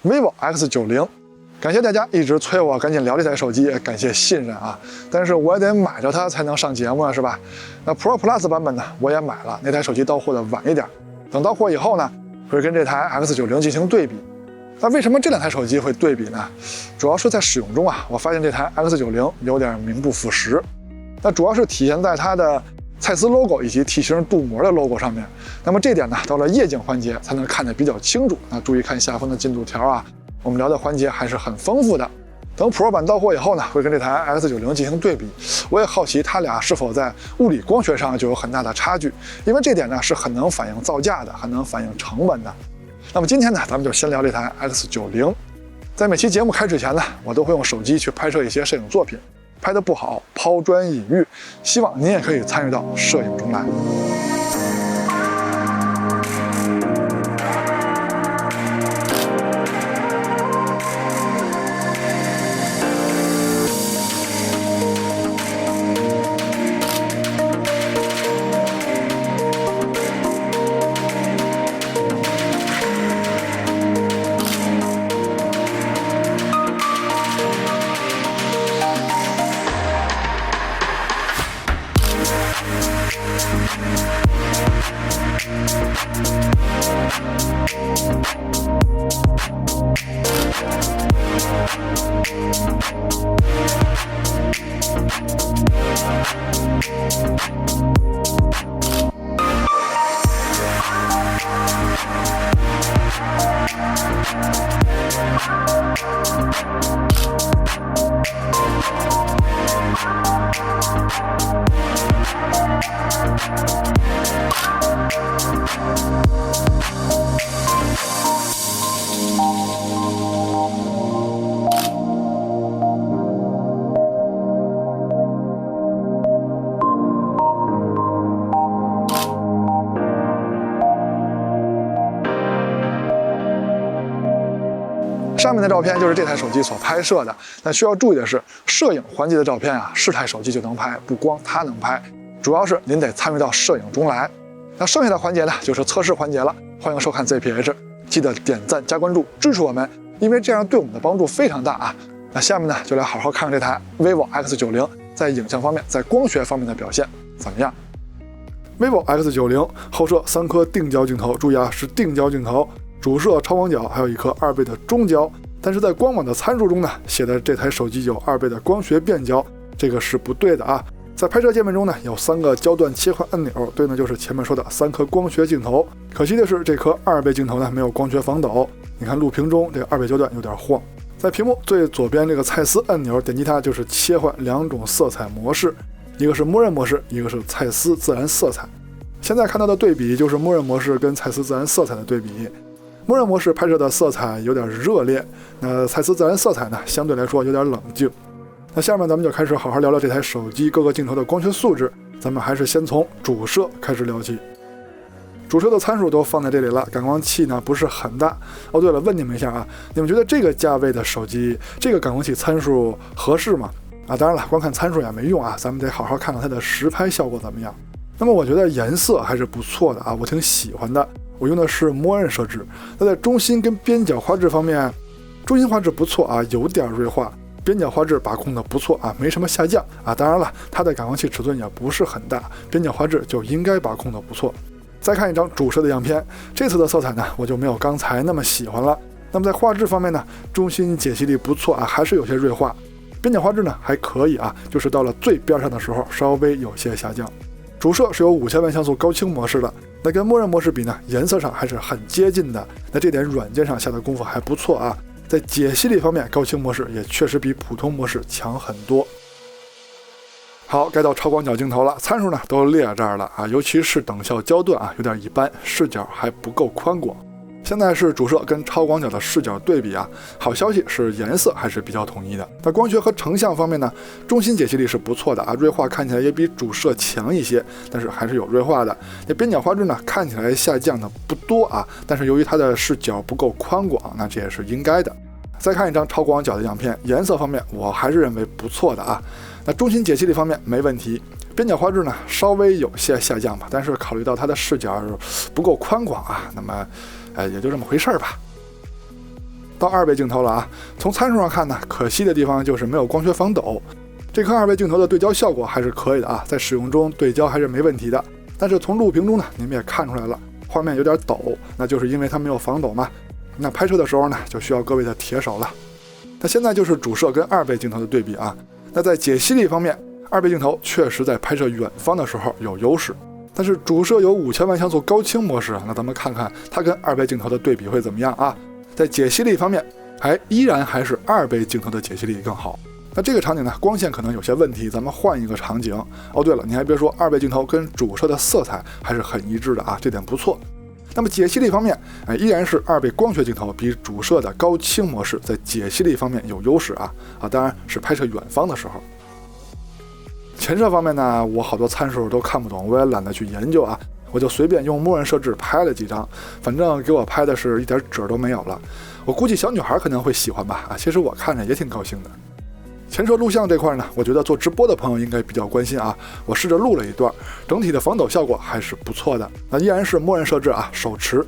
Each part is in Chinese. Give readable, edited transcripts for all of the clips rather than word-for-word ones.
vivo X90。感谢大家一直催我赶紧聊这台手机，也感谢信任啊！但是我也得买着它才能上节目啊，是吧？那 Pro Plus 版本呢，我也买了，那台手机到货的晚一点，等到货以后呢，会跟这台 X90进行对比。那为什么这两台手机会对比呢？主要是在使用中啊，我发现这台 X90有点名不副实。那主要是体现在它的蔡司 logo 以及 T 型镀膜的 logo 上面。那么这点呢，到了夜景环节才能看得比较清楚。那注意看下方的进度条啊。我们聊的环节还是很丰富的。等 Pro 版到货以后呢，会跟这台 X90进行对比。我也好奇它俩是否在物理光学上就有很大的差距，因为这点呢是很能反映造价的，很能反映成本的。那么今天呢，咱们就先聊这台 X90。在每期节目开始前呢，我都会用手机去拍摄一些摄影作品，拍得不好抛砖引玉，希望您也可以参与到摄影中来。上面的照片就是这台手机所拍摄的。那需要注意的是，摄影环节的照片啊，是台手机就能拍，不光它能拍，主要是您得参与到摄影中来。那剩下的环节呢，就是测试环节了。欢迎收看 ZPH， 记得点赞加关注支持我们，因为这样对我们的帮助非常大啊。那下面呢，就来好好看看这台 vivo X90在影像方面，在光学方面的表现怎么样。vivo X90 后摄3颗定焦镜头，注意啊，是定焦镜头。主摄超广角，还有一颗2倍的中焦，但是在官网的参数中呢，写的这台手机有2倍的光学变焦，这个是不对的啊。在拍摄界面中呢，有3个焦段切换按钮，对应的就是前面说的3颗光学镜头。可惜的是，这颗2倍镜头呢没有光学防抖，你看录屏中这个2倍焦段有点晃。在屏幕最左边这个蔡司按钮，点击它就是切换2种色彩模式，一个是默认模式，一个是蔡司自然色彩。现在看到的对比就是默认模式跟蔡司自然色彩的对比。默认模式拍摄的色彩有点热烈，那蔡司自然色彩呢，相对来说有点冷静。那下面咱们就开始好好聊聊这台手机各个镜头的光学素质。咱们还是先从主摄开始聊起。主摄的参数都放在这里了，感光器呢不是很大。哦，对了，问你们一下啊，你们觉得这个价位的手机，这个感光器参数合适吗？啊，当然了，光看参数也没用啊，咱们得好好看看它的实拍效果怎么样。那么我觉得颜色还是不错的啊，我挺喜欢的。我用的是默认设置，那在中心跟边角画质方面，中心画质不错啊，有点锐化，边角画质把控的不错啊，没什么下降啊。当然了，它的感光器尺寸也不是很大，边角画质就应该把控的不错。再看一张主摄的样片，这次的色彩呢，我就没有刚才那么喜欢了。那么在画质方面呢，中心解析力不错啊，还是有些锐化，边角画质呢还可以啊，就是到了最边上的时候稍微有些下降。主摄是有5000万像素高清模式的，那跟默认模式比呢，颜色上还是很接近的。那这点软件上下的功夫还不错啊。在解析力方面，高清模式也确实比普通模式强很多。好，该到超广角镜头了，参数呢都列这儿了啊，尤其是等效焦段啊有点一般，视角还不够宽广。现在是主摄跟超广角的视角对比啊，好消息是颜色还是比较统一的。那光学和成像方面呢，中心解析力是不错的啊，锐化看起来也比主摄强一些，但是还是有锐化的。那边角画质呢，看起来下降的不多啊，但是由于它的视角不够宽广，那这也是应该的。再看一张超广角的样片，颜色方面我还是认为不错的啊。那中心解析力方面没问题，边角画质呢稍微有些下降吧，但是考虑到它的视角不够宽广啊，那么也就这么回事吧。到2倍镜头了啊，从参数上看呢，可惜的地方就是没有光学防抖。这颗2倍镜头的对焦效果还是可以的啊，在使用中对焦还是没问题的。但是从录屏中呢，你们也看出来了，画面有点抖，那就是因为它没有防抖嘛。那拍摄的时候呢，就需要各位的铁手了。那现在就是主摄跟2倍镜头的对比啊。那在解析力方面，2倍镜头确实在拍摄远方的时候有优势，但是主摄有5000万像素高清模式，那咱们看看它跟2倍镜头的对比会怎么样啊？在解析力方面，依然还是2倍镜头的解析力更好。那这个场景呢，光线可能有些问题，咱们换一个场景。哦，对了，你还别说，2倍镜头跟主摄的色彩还是很一致的啊，这点不错。那么解析力方面，依然是2倍光学镜头比主摄的高清模式在解析力方面有优势啊，当然是拍摄远方的时候。前摄方面呢，我好多参数都看不懂，我也懒得去研究啊，我就随便用默认设置拍了几张，反正给我拍的是一点褶都没有了。我估计小女孩可能会喜欢吧，其实我看着也挺高兴的。前摄录像这块呢，我觉得做直播的朋友应该比较关心啊。我试着录了一段，整体的防抖效果还是不错的。那依然是默认设置啊，手持。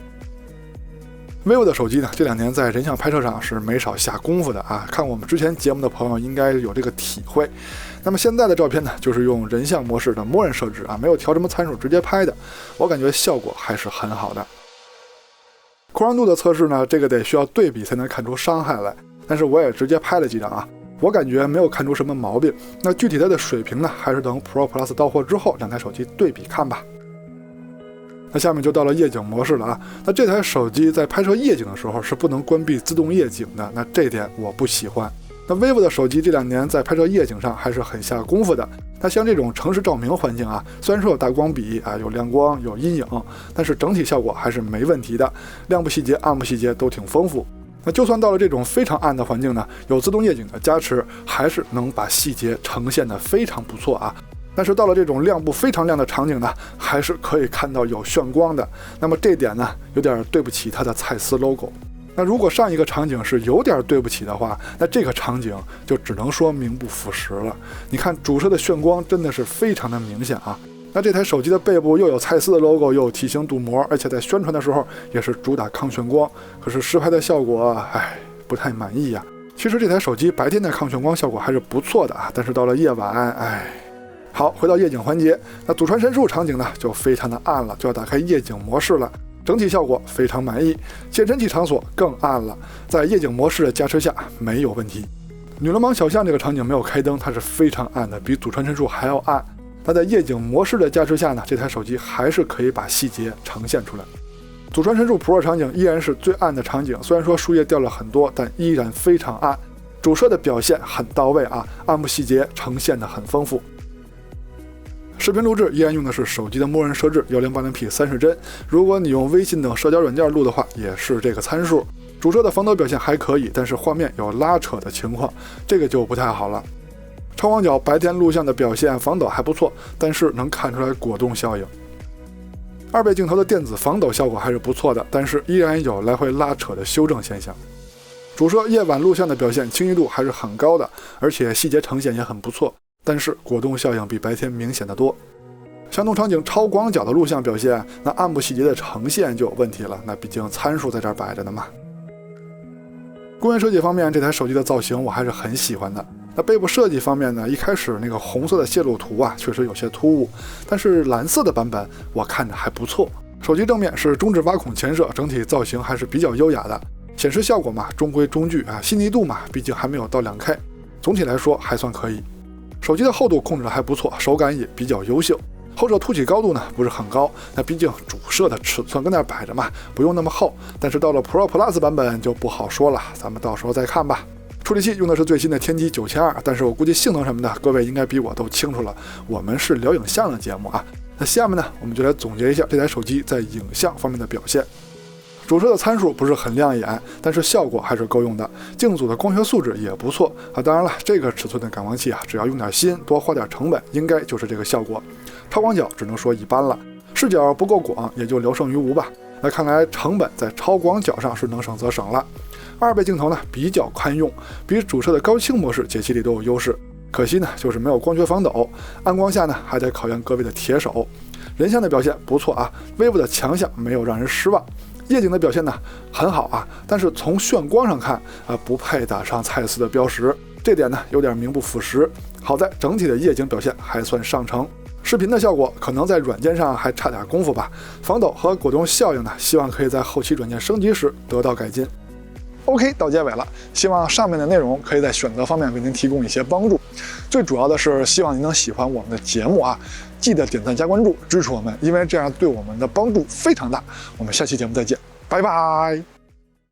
vivo 的手机呢，这2年在人像拍摄上是没少下功夫的啊。看我们之前节目的朋友应该有这个体会。那么现在的照片呢，就是用人像模式的默认设置啊，没有调什么参数直接拍的，我感觉效果还是很好的。扩张度的测试呢，这个得需要对比才能看出伤害来，但是我也直接拍了几张啊。我感觉没有看出什么毛病，那具体它的水平呢，还是等 Pro Plus 到货之后2台手机对比看吧。那下面就到了夜景模式了啊。那这台手机在拍摄夜景的时候是不能关闭自动夜景的，那这点我不喜欢。那 vivo 的手机这2年在拍摄夜景上还是很下功夫的。那像这种城市照明环境啊，虽然说有大光比啊，有亮光有阴影，但是整体效果还是没问题的，亮部细节暗部细节都挺丰富。那就算到了这种非常暗的环境呢，有自动夜景的加持，还是能把细节呈现的非常不错啊。但是到了这种亮部非常亮的场景呢，还是可以看到有炫光的。那么这点呢，有点对不起它的蔡司 logo。那如果上一个场景是有点对不起的话，那这个场景就只能说名不副实了。你看主摄的炫光真的是非常的明显啊。那这台手机的背部又有蔡司的 logo， 又有梯形镀膜，而且在宣传的时候也是主打抗眩光，可是实拍的效果，不太满意呀。其实这台手机白天的抗眩光效果还是不错的啊，但是到了夜晚，好，回到夜景环节，那祖传神树场景呢就非常的暗了，就要打开夜景模式了。整体效果非常满意，健身器场所更暗了，在夜景模式的加持下没有问题。女流氓小巷这个场景没有开灯，它是非常暗的，比祖传神树还要暗。那在夜景模式的加持下呢，这台手机还是可以把细节呈现出来。祖传神树 Pro 场景依然是最暗的场景，虽然说树叶掉了很多，但依然非常暗。主摄的表现很到位啊，暗部细节呈现的很丰富。视频录制依然用的是手机的默认设置 1080p 30帧，如果你用微信等社交软件录的话，也是这个参数。主摄的防抖表现还可以，但是画面有拉扯的情况，这个就不太好了。超广角白天录像的表现防抖还不错，但是能看出来果冻效应。2倍镜头的电子防抖效果还是不错的，但是依然有来回拉扯的修正现象。主摄夜晚录像的表现清晰度还是很高的，而且细节呈现也很不错，但是果冻效应比白天明显的多。相同场景超广角的录像表现，那暗部细节的呈现就有问题了，那毕竟参数在这儿摆着呢嘛。工业设计方面，这台手机的造型我还是很喜欢的。那背部设计方面呢，一开始那个红色的泄露图啊，确实有些突兀，但是蓝色的版本我看着还不错。手机正面是中置挖孔前摄，整体造型还是比较优雅的。显示效果嘛，中规中矩啊，细腻度嘛，毕竟还没有到2K，总体来说还算可以。手机的厚度控制的还不错，手感也比较优秀。后摄凸起高度呢不是很高，那毕竟主摄的尺寸跟那摆着嘛，不用那么厚。但是到了 Pro Plus 版本就不好说了，咱们到时候再看吧。处理器用的是最新的天玑9200，但是我估计性能什么的各位应该比我都清楚了，我们是聊影像的节目啊。那下面呢，我们就来总结一下这台手机在影像方面的表现。主摄的参数不是很亮眼，但是效果还是够用的。镜组的光学素质也不错啊。当然了，这个尺寸的感光器啊，只要用点心，多花点成本，应该就是这个效果。超广角只能说一般了，视角不够广，也就聊胜于无吧。那看来成本在超广角上是能省则省了。2倍镜头呢比较堪用，比主摄的高清模式解析力都有优势。可惜呢就是没有光学防抖，暗光下呢还得考验各位的铁手。人像的表现不错啊，vivo的强项没有让人失望。夜景的表现呢很好啊，但是从炫光上看不配打上蔡司的标识，这点呢有点名不副实。好在整体的夜景表现还算上乘，视频的效果可能在软件上还差点功夫吧。防抖和果冻效应呢，希望可以在后期软件升级时得到改进。OK， 到结尾了，希望上面的内容可以在选择方面为您提供一些帮助。最主要的是希望您能喜欢我们的节目啊，记得点赞加关注支持我们，因为这样对我们的帮助非常大。我们下期节目再见，拜拜。